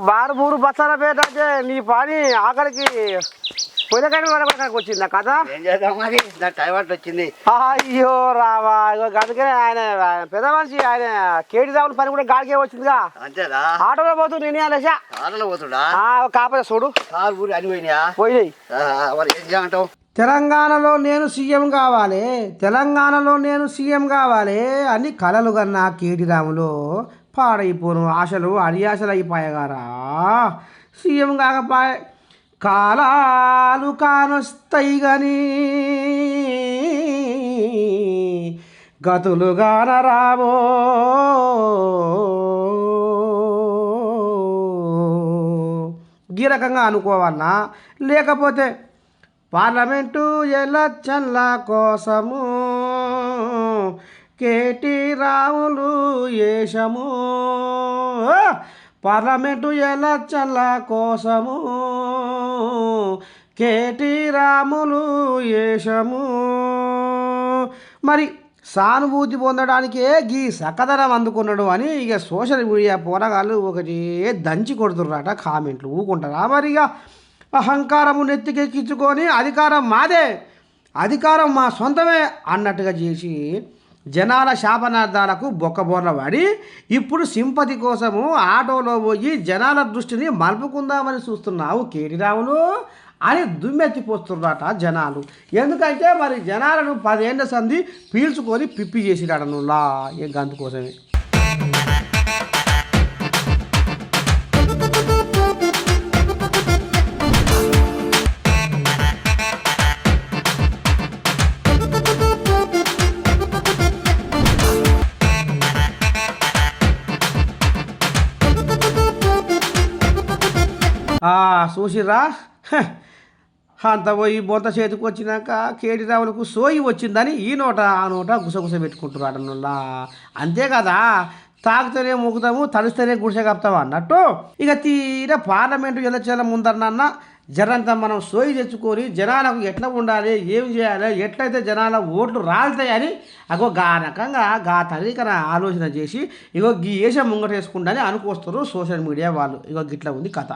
బారు బూరు బచ్చాల పేట అంటే నీ పని ఆఖరికి పొయ్యకాయ వరకు వచ్చింది నా కథ. ఏం చేద్దాం మరి, నాకు టైం అట్లా వచ్చింది. అయ్యో రావా, అందుకే ఆయన పెద్ద మనిషి ఆయన కేటీ రావుల పని కూడా గాడికే వచ్చిందిగా. అంతేదా? ఆటోలో పోతు నేను లేచా ఆటోలో పోతుడా? కాకపోతే చూడు కారు ఊరి అని పోయినాయా? పోయినాయి. మరి ఏం చేయంటావు? తెలంగాణలో నేను సీఎం కావాలి, తెలంగాణలో నేను సీఎం కావాలి అని కలలు కన్నా కేటీ రాములు పాడైపోను ఆశలు అడియాశలు అయిపోయాగారా. సీఎం కాకపోయే కాలాలు కానొస్తాయి కానీ గతులు గానరావో. ఈ రకంగా అనుకోవాలన్నా, లేకపోతే పార్లమెంటు ఎలక్షన్ల కోసము కేటీ రాములు ఏషము, పార్లమెంటు ఎలక్షన్ల కోసము కేటీ రాములు ఏషము. మరి సానుభూతి పొందడానికే గీ సకదనం అందుకున్నాడు అని ఇక సోషల్ మీడియా పోరగాళ్ళు ఒకటి దంచి కొడుతుర్రట కామెంట్లు. ఊకుంటారా మరి? ఇక అహంకారము నెత్తికెక్కించుకొని అధికారం మాదే, అధికారం మా సొంతమే అన్నట్టుగా చేసి జనాల శాపనార్థాలకు బొక్కబోర్ల పడి ఇప్పుడు సింపతి కోసము ఆటోలో పోయి జనాల దృష్టిని మలుపుకుందామని చూస్తున్నావు కేటీ రాములు అని దుమ్మెత్తిపోస్తున్నారట జనాలు. ఎందుకంటే మరి జనాలను 10 ఏళ్ల సంధి పీల్చుకొని పిప్పి చేసిరాడ నువ్వులా ఏ గంతు కోసమే. చూసిర్రా, అంత పోయి బొంత చేతికి వచ్చినాక కేటీ రావులకు సోయి వచ్చిందని ఈ నోట ఆ నోట గుసగుస పెట్టుకుంటున్నాడు అన్నలా. అంతే కదా, తాగితేనే మొక్కుతాము తడిస్తేనే గుడిసె కప్తాము అన్నట్టు ఇక తీరా పార్లమెంటు ఎలక్షన్ల ముందరనన్నా జనంతా మనం సోయి తెచ్చుకొని జనాలకు ఎట్లా ఉండాలి, ఏం చేయాలి, ఎట్లయితే జనాల ఓట్లు రాలుతాయని అగో గా రకంగా గా తల్లికన ఆలోచన చేసి ఇగో గీ ఏషం ముంగట వేసుకుంటాని అనుకొస్తారు సోషల్ మీడియా వాళ్ళు. ఇగో గిట్లా ఉంది కథ.